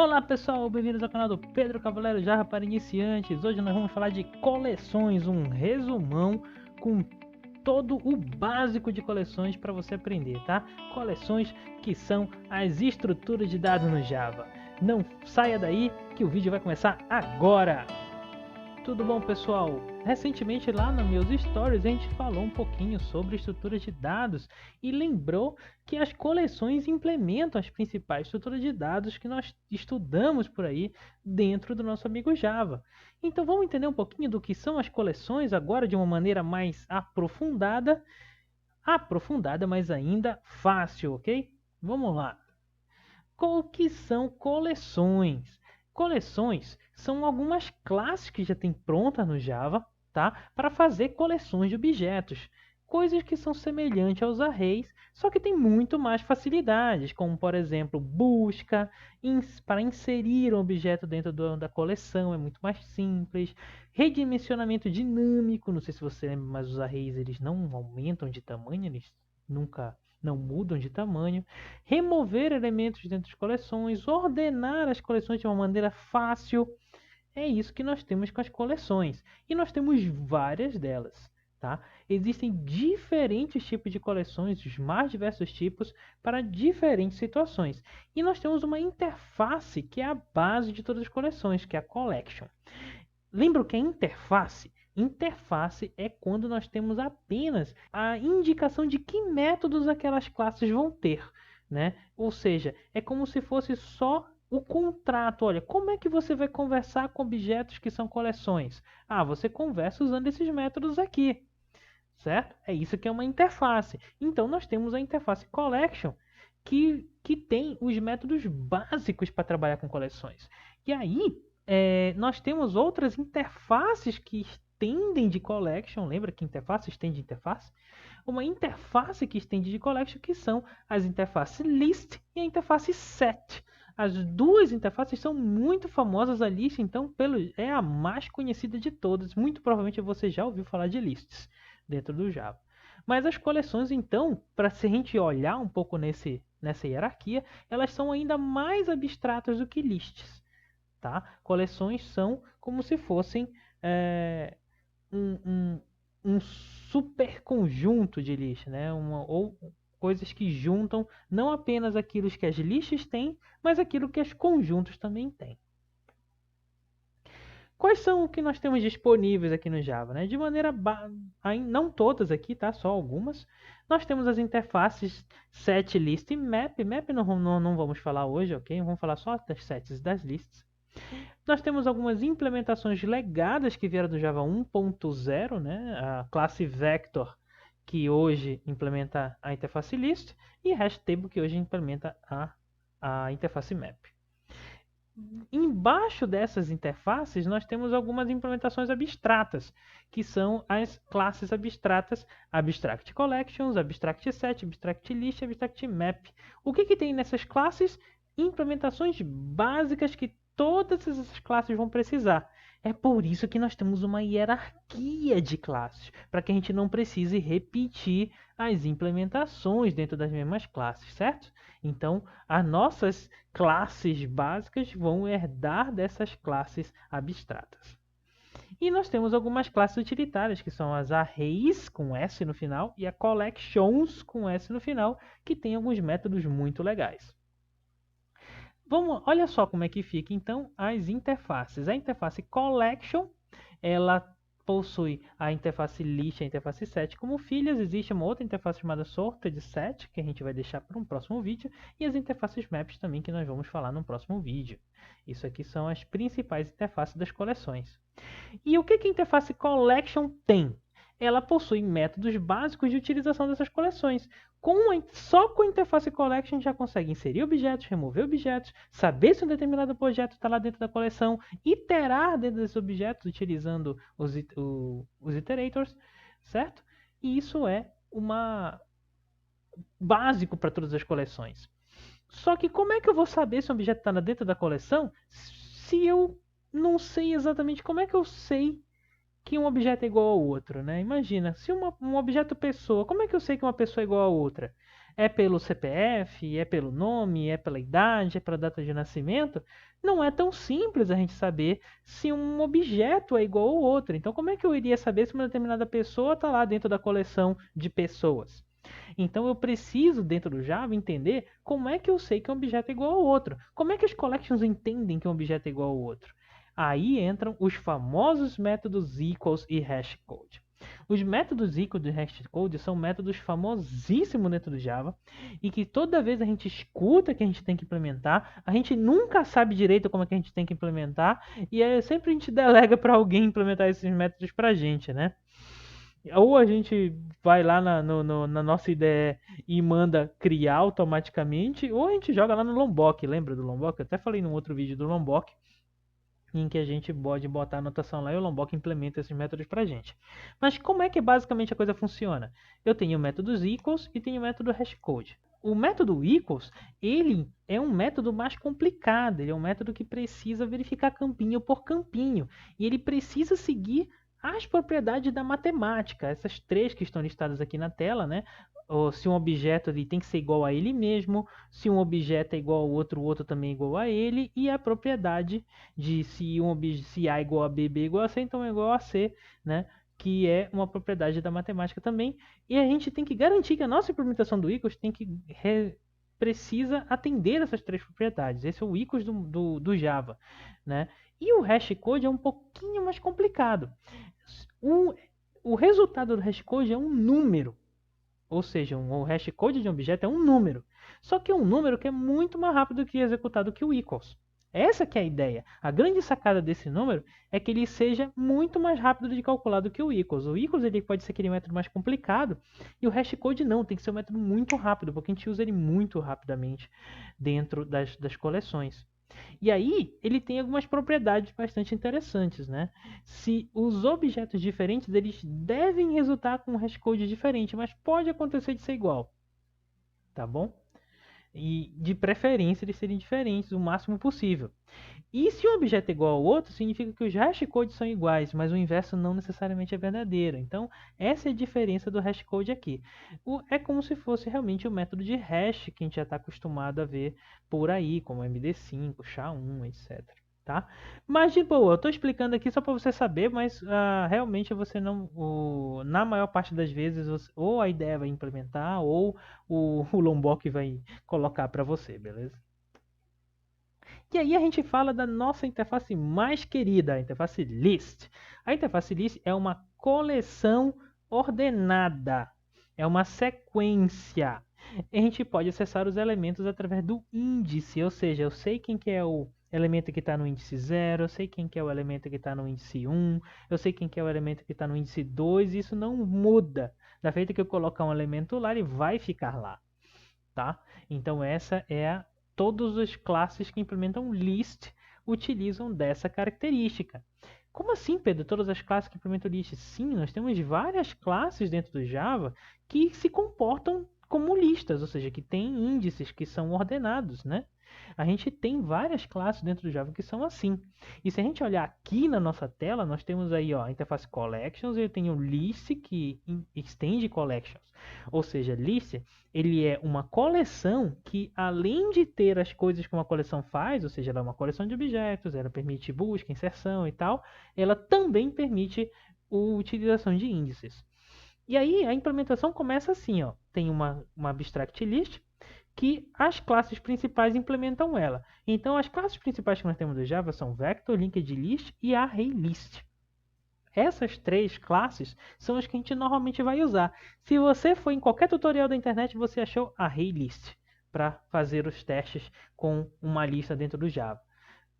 Olá pessoal, bem-vindos ao canal do Pedro Cavaleiro Java para iniciantes. Hoje nós vamos falar de coleções, um resumão com todo o básico de coleções para você aprender, tá? Coleções que são as estruturas de dados no Java. Não saia daí que o vídeo vai começar agora! Tudo bom, pessoal? Recentemente lá nos meus stories a gente falou um pouquinho sobre estruturas de dados e lembrou que as coleções implementam as principais estruturas de dados que nós estudamos por aí dentro do nosso amigo Java. Então vamos entender um pouquinho do que são as coleções agora de uma maneira mais aprofundada, mas ainda fácil, ok? Vamos lá. O que são coleções? Coleções são algumas classes que já tem prontas no Java, tá? Para fazer coleções de objetos. Coisas que são semelhantes aos arrays, só que tem muito mais facilidades, como por exemplo, busca, para inserir um objeto dentro da coleção, é muito mais simples. Redimensionamento dinâmico, não sei se você lembra, mas os arrays eles não aumentam de tamanho, eles nunca não mudam de tamanho, remover elementos dentro das coleções, ordenar as coleções de uma maneira fácil. É isso que nós temos com as coleções. E nós temos várias delas. Tá? Existem diferentes tipos de coleções, os mais diversos tipos, para diferentes situações. E nós temos uma interface que é a base de todas as coleções, que é a collection. Lembra o que é interface? Interface é quando nós temos apenas a indicação de que métodos aquelas classes vão ter, né? Ou seja, é como se fosse só o contrato. Olha, como é que você vai conversar com objetos que são coleções? Ah, você conversa usando esses métodos aqui, certo? É isso que é uma interface. Então nós temos a interface collection que tem os métodos básicos para trabalhar com coleções. E aí nós temos outras interfaces que estendem de collection. Lembra que interface estende interface? Uma interface que estende de collection, que são as interfaces list e a interface set. As duas interfaces são muito famosas. A list, então, é a mais conhecida de todas. Muito provavelmente você já ouviu falar de lists dentro do Java. Mas as coleções, então, para se a gente olhar um pouco nessa hierarquia, elas são ainda mais abstratas do que lists. Tá? Coleções são como se fossem um super conjunto de listas, né? Ou coisas que juntam não apenas aquilo que as listas têm, mas aquilo que os conjuntos também têm. Quais são o que nós temos disponíveis aqui no Java? Né? De maneira não todas aqui, tá? Só algumas. Nós temos as interfaces set, list e map. Map não vamos falar hoje, ok? Vamos falar só das sets e das lists. Nós temos algumas implementações legadas que vieram do Java 1.0, né? A classe Vector, que hoje implementa a interface list, e HashTable, que hoje implementa a interface map. Embaixo dessas interfaces, nós temos algumas implementações abstratas, que são as classes abstratas Abstract Collections, Abstract Set, Abstract List, Abstract Map. O que tem nessas classes? Implementações básicas que todas essas classes vão precisar. É por isso que nós temos uma hierarquia de classes, para que a gente não precise repetir as implementações dentro das mesmas classes, certo? Então, as nossas classes básicas vão herdar dessas classes abstratas. E nós temos algumas classes utilitárias, que são as arrays, com S no final, e a collections, com S no final, que tem alguns métodos muito legais. Olha só como é que fica, então, as interfaces. A interface collection, ela possui a interface list e a interface set como filhas. Existe uma outra interface chamada sorted set, que a gente vai deixar para um próximo vídeo, e as interfaces maps também, que nós vamos falar no próximo vídeo. Isso aqui são as principais interfaces das coleções. E o que a interface collection tem? Ela possui métodos básicos de utilização dessas coleções. Só com a interface collection a gente já consegue inserir objetos, remover objetos, saber se um determinado projeto está lá dentro da coleção, iterar dentro desses objetos utilizando os iterators, certo? E isso é básico para todas as coleções. Só que como é que eu vou saber se um objeto está dentro da coleção se eu não sei exatamente como é que eu sei que um objeto é igual ao outro, né? Imagina, se um objeto pessoa, como é que eu sei que uma pessoa é igual a outra? É pelo CPF, é pelo nome, é pela idade, é pela data de nascimento? Não é tão simples a gente saber se um objeto é igual ao outro. Então, como é que eu iria saber se uma determinada pessoa está lá dentro da coleção de pessoas? Então eu preciso, dentro do Java, entender como é que eu sei que um objeto é igual ao outro. Como é que os collections entendem que um objeto é igual ao outro? Aí entram os famosos métodos equals e hashcode. Os métodos equals e hashcode são métodos famosíssimos dentro do Java e que toda vez a gente escuta que a gente tem que implementar, a gente nunca sabe direito como é que a gente tem que implementar e sempre a gente delega para alguém implementar esses métodos para a gente, né? Ou a gente vai lá na nossa ideia e manda criar automaticamente, ou a gente joga lá no Lombok. Lembra do Lombok? Eu até falei num outro vídeo do Lombok, em que a gente pode botar a anotação lá e o Lombok implementa esses métodos pra gente. Mas como é que basicamente a coisa funciona? Eu tenho métodos equals e tenho o método hashcode. O método equals, ele é um método mais complicado, ele é um método que precisa verificar campinho por campinho, e ele precisa seguir as propriedades da matemática, essas três que estão listadas aqui na tela, né? Ou se um objeto ali tem que ser igual a ele mesmo, se um objeto é igual ao outro, o outro também é igual a ele, e a propriedade de se A é igual a B, B é igual a C, então é igual a C, né? Que é uma propriedade da matemática também. E a gente tem que garantir que a nossa implementação do equals precisa atender essas três propriedades. Esse é o equals do Java, né? E o hashcode é um pouquinho mais complicado. O resultado do hashcode é um número, ou seja, o hashcode de um objeto é um número. Só que é um número que é muito mais rápido que executado que o equals. Essa que é a ideia. A grande sacada desse número é que ele seja muito mais rápido de calcular do que o equals. O equals ele pode ser aquele método mais complicado e o hashcode não, tem que ser um método muito rápido, porque a gente usa ele muito rapidamente dentro das coleções. E aí, ele tem algumas propriedades bastante interessantes, né? Se os objetos diferentes, eles devem resultar com um hashcode diferente, mas pode acontecer de ser igual, tá bom? E de preferência eles serem diferentes o máximo possível. E se um objeto é igual ao outro, significa que os hashcodes são iguais, mas o inverso não necessariamente é verdadeiro. Então, essa é a diferença do hashcode aqui. É como se fosse realmente o método de hash que a gente já está acostumado a ver por aí, como MD5, SHA-1, etc. Tá? Mas de boa, eu estou explicando aqui só para você saber, mas realmente você não, na maior parte das vezes, ou a ideia vai implementar, ou o Lombok vai colocar para você, beleza? E aí a gente fala da nossa interface mais querida, a interface list. A interface list é uma coleção ordenada, é uma sequência. A gente pode acessar os elementos através do índice, ou seja, eu sei quem que é o elemento que está no índice 0, eu sei quem que é o elemento que está no índice 1, eu sei quem que é o elemento que está no índice 2, e isso não muda. Da feita que eu colocar um elemento lá, ele vai ficar lá, tá? Então essa é todas as classes que implementam list utilizam dessa característica. Como assim, Pedro? Todas as classes que implementam list? Sim, nós temos várias classes dentro do Java que se comportam como listas, ou seja, que têm índices que são ordenados, né? A gente tem várias classes dentro do Java que são assim. E se a gente olhar aqui na nossa tela, nós temos aí ó, a interface collections e eu tenho list que extende collections. Ou seja, list ele é uma coleção que, além de ter as coisas que uma coleção faz, ou seja, ela é uma coleção de objetos, ela permite busca, inserção e tal, ela também permite a utilização de índices. E aí a implementação começa assim, ó, tem uma abstract list que as classes principais implementam ela. Então as classes principais que nós temos do Java são Vector, Linked List e ArrayList. Essas três classes são as que a gente normalmente vai usar. Se você for em qualquer tutorial da internet, você achou ArrayList para fazer os testes com uma lista dentro do Java,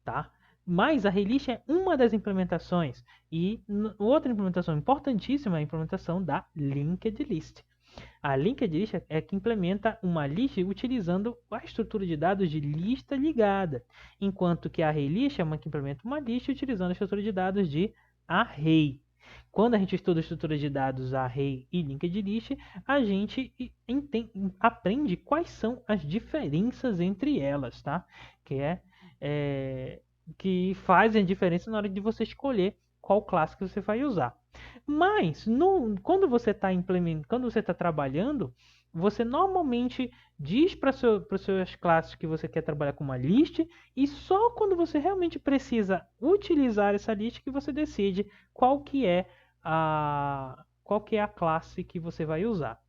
tá? Mas a ArrayList é uma das implementações e outra implementação importantíssima é a implementação da Linked List. A Linked List é que implementa uma lista utilizando a estrutura de dados de lista ligada, enquanto que a ArrayList é uma que implementa uma lista utilizando a estrutura de dados de array. Quando a gente estuda a estrutura de dados array e linked list, a gente aprende quais são as diferenças entre elas, tá? Que fazem a diferença na hora de você escolher qual classe que você vai usar. Mas quando você está trabalhando, você normalmente diz para as suas classes que você quer trabalhar com uma list, e só quando você realmente precisa utilizar essa list que você decide qual que é a classe que você vai usar.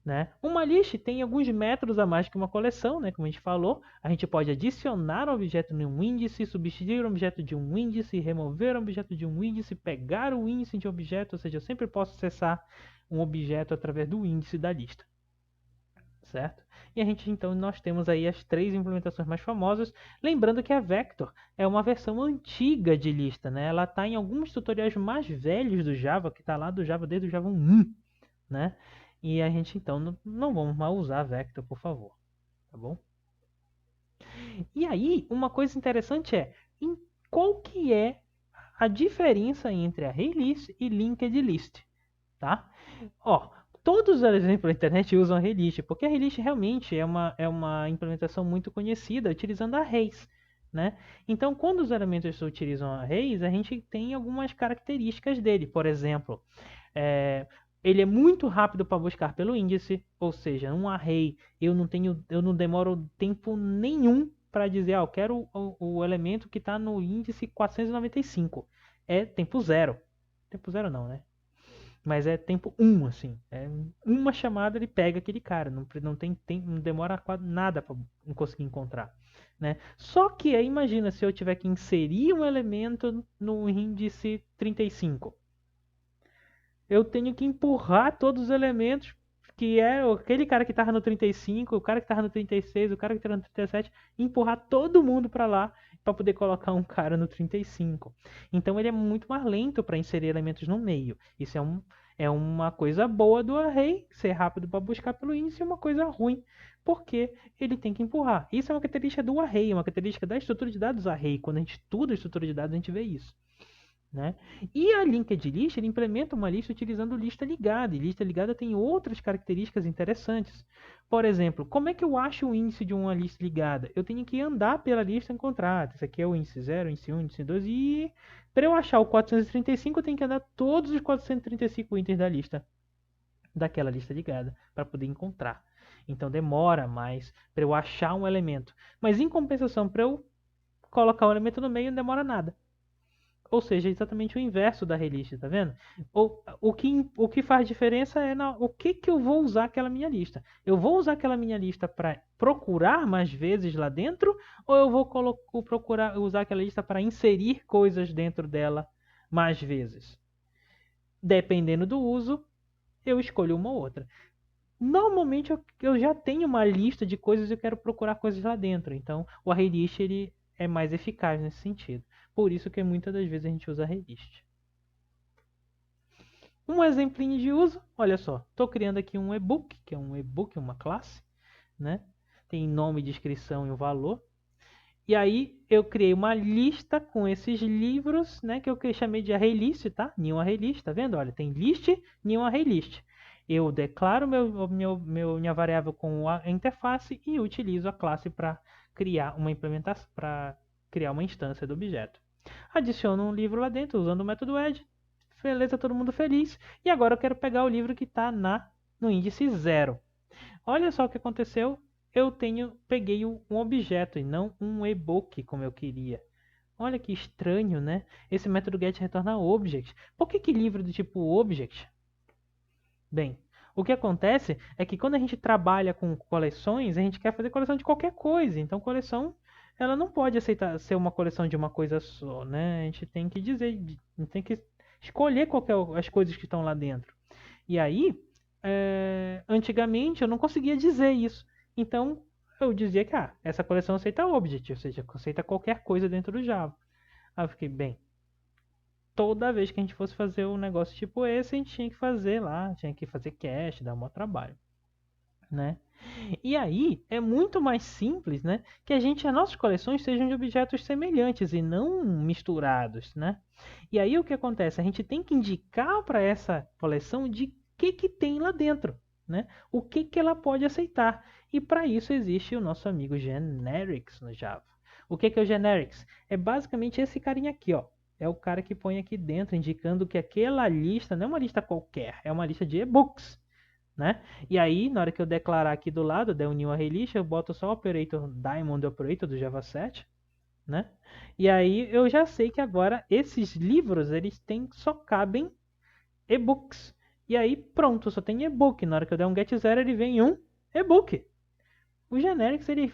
Né? Uma list tem alguns métodos a mais que uma coleção, né? Como a gente falou, a gente pode adicionar um objeto em um índice, substituir um objeto de um índice, remover um objeto de um índice, pegar o índice de um objeto, ou seja, eu sempre posso acessar um objeto através do índice da lista, certo? E então nós temos aí as 3 implementações mais famosas, lembrando que a Vector é uma versão antiga de lista, né? Ela está em alguns tutoriais mais velhos do Java, que está lá do Java desde o Java 1, né? E a gente então não vamos mais usar Vector, por favor, tá bom? E aí, uma coisa interessante qual que é a diferença entre ArrayList e Linked List, tá? Ó, todos os exemplos da internet usam ArrayList, porque ArrayList realmente é uma implementação muito conhecida utilizando arrays, né? Então, quando os elementos utilizam arrays, a gente tem algumas características dele. Por exemplo, ele é muito rápido para buscar pelo índice, ou seja, um array eu não demoro tempo nenhum para dizer, eu quero o elemento que está no índice 495. É tempo zero. Tempo zero não, né? Mas é tempo 1, assim. É uma chamada ele pega aquele cara. Não demora nada para conseguir encontrar. Né? Só que aí imagina se eu tiver que inserir um elemento no índice 35. Eu tenho que empurrar todos os elementos, que é aquele cara que estava no 35, o cara que estava no 36, o cara que estava no 37, empurrar todo mundo para lá para poder colocar um cara no 35. Então ele é muito mais lento para inserir elementos no meio. Isso é uma coisa boa do array, ser rápido para buscar pelo índice, e uma coisa ruim, porque ele tem que empurrar. Isso é uma característica do array, uma característica da estrutura de dados array. Quando a gente estuda a estrutura de dados, a gente vê isso. Né? E a linked list ele implementa uma lista utilizando lista ligada, e lista ligada tem outras características interessantes. Por exemplo, como é que eu acho o índice de uma lista ligada? Eu tenho que andar pela lista e encontrar. Esse aqui é o índice 0, índice 1, índice 2, e para eu achar o 435, eu tenho que andar todos os 435 itens da lista, daquela lista ligada, para poder encontrar. Então demora mais para eu achar um elemento. Mas em compensação, para eu colocar um elemento no meio, não demora nada. Ou seja, exatamente o inverso da relist, tá vendo? O que faz diferença é o que eu vou usar aquela minha lista. Eu vou usar aquela minha lista para procurar mais vezes lá dentro, ou eu vou usar aquela lista para inserir coisas dentro dela mais vezes? Dependendo do uso, eu escolho uma ou outra. Normalmente eu já tenho uma lista de coisas e eu quero procurar coisas lá dentro. Então o ArrayList ele é mais eficaz nesse sentido. Por isso que muitas das vezes a gente usa ArrayList. Um exemplinho de uso, olha só, estou criando aqui um e-book, que é um e-book, uma classe, né? Tem nome, descrição e o valor. E aí eu criei uma lista com esses livros, né? Que eu chamei de ArrayList, tá? New ArrayList, tá vendo? Olha, tem list, new ArrayList. Eu declaro minha variável com a interface e utilizo a classe para criar uma implementação, para criar uma instância do objeto. Adiciono um livro lá dentro usando o método add. Beleza, todo mundo feliz. E agora eu quero pegar o livro que está no índice 0. Olha só o que aconteceu. Eu peguei um objeto e não um e-book como eu queria. Olha que estranho, né? Esse método get retorna object. Por que livro do tipo object? Bem, o que acontece é que quando a gente trabalha com coleções, a gente quer fazer coleção de qualquer coisa. Então, coleção, ela não pode aceitar ser uma coleção de uma coisa só, né? A gente tem que dizer, a gente tem que escolher as coisas que estão lá dentro. E aí, antigamente eu não conseguia dizer isso. Então, eu dizia que essa coleção aceita object, ou seja, aceita qualquer coisa dentro do Java. Aí eu fiquei, bem, toda vez que a gente fosse fazer um negócio tipo esse, a gente tinha que fazer lá, tinha que fazer cache, dar um trabalho, né? E aí é muito mais simples, né, que as nossas coleções sejam de objetos semelhantes e não misturados, né? E aí o que acontece? A gente tem que indicar para essa coleção de que tem lá dentro, né? O que ela pode aceitar. E para isso existe o nosso amigo generics no Java. O que é o generics? É basicamente esse carinha aqui, ó. É o cara que põe aqui dentro, indicando que aquela lista não é uma lista qualquer, é uma lista de e-books, né? E aí, na hora que eu declarar aqui do lado, der new array list, eu boto só o operator diamond operator do Java 7, né? E aí eu já sei que agora esses livros, eles só cabem e-books. E aí pronto, só tem e-book. Na hora que eu der um get zero, ele vem um e-book. O generics ele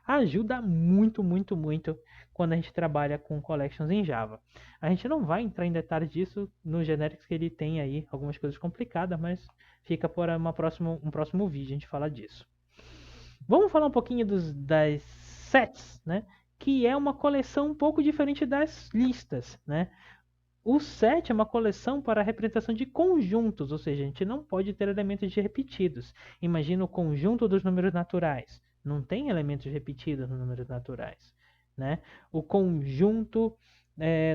ajuda muito, muito, muito quando a gente trabalha com collections em Java. A gente não vai entrar em detalhes disso no generics, que ele tem aí algumas coisas complicadas, mas fica para um próximo vídeo a gente fala disso. Vamos falar um pouquinho das sets, né? Que é uma coleção um pouco diferente das listas, né? O set é uma coleção para a representação de conjuntos, ou seja, a gente não pode ter elementos repetidos. Imagina o conjunto dos números naturais. Não tem elementos repetidos nos números naturais, né? O conjunto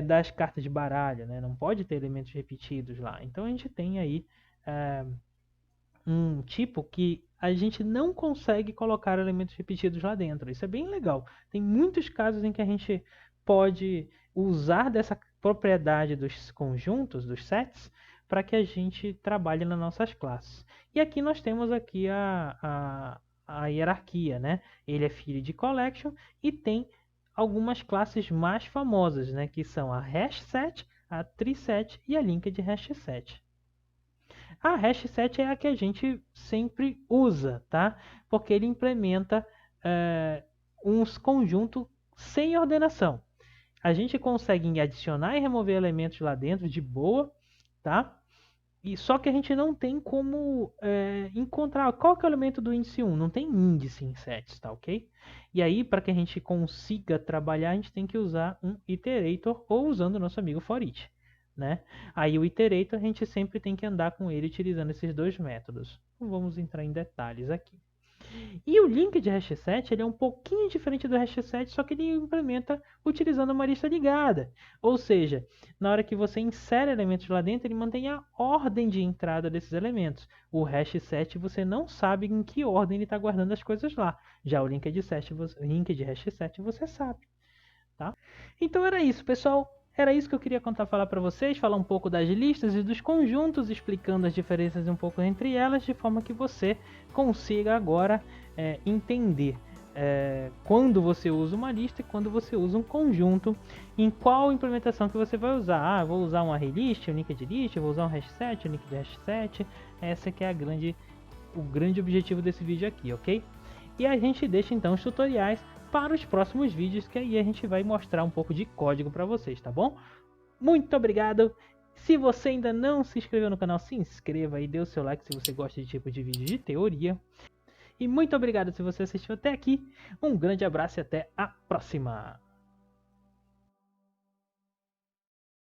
das cartas de baralho, né? Não pode ter elementos repetidos lá. Então a gente tem aí um tipo que a gente não consegue colocar elementos repetidos lá dentro. Isso é bem legal. Tem muitos casos em que a gente pode usar dessa propriedade dos conjuntos, dos sets, para que a gente trabalhe nas nossas classes. E aqui nós temos aqui a hierarquia, né? Ele é filho de collection e tem algumas classes mais famosas, né? Que são a hash set, a tree set e a linked hash set. A hash set é a que a gente sempre usa, tá? Porque ele implementa uns conjuntos sem ordenação. A gente consegue adicionar e remover elementos lá dentro de boa, tá? E só que a gente não tem como encontrar qual que é o elemento do índice 1. Não tem índice em sets, tá ok? E aí, para que a gente consiga trabalhar, a gente tem que usar um iterator ou usando o nosso amigo foreach, né? Aí o iterator a gente sempre tem que andar com ele utilizando esses dois métodos. Não vamos entrar em detalhes aqui. E o link de hash set ele é um pouquinho diferente do hash set, só que ele implementa utilizando uma lista ligada. Ou seja, na hora que você insere elementos lá dentro, ele mantém a ordem de entrada desses elementos. O hash set você não sabe em que ordem ele está guardando as coisas lá. Já o link de hash set você sabe. Tá? Então era isso, pessoal. Era isso que eu queria falar para vocês, falar um pouco das listas e dos conjuntos, explicando as diferenças um pouco entre elas, de forma que você consiga agora entender quando você usa uma lista e quando você usa um conjunto, em qual implementação que você vai usar. Ah, vou usar um array list, um linked list, vou usar um hash set, um linked hash set. Essa que é o grande objetivo desse vídeo aqui, ok? E a gente deixa então os tutoriais para os próximos vídeos, que aí a gente vai mostrar um pouco de código para vocês, tá bom? Muito obrigado! Se você ainda não se inscreveu no canal, se inscreva e dê o seu like se você gosta de tipo de vídeo de teoria. E muito obrigado se você assistiu até aqui. Um grande abraço e até a próxima!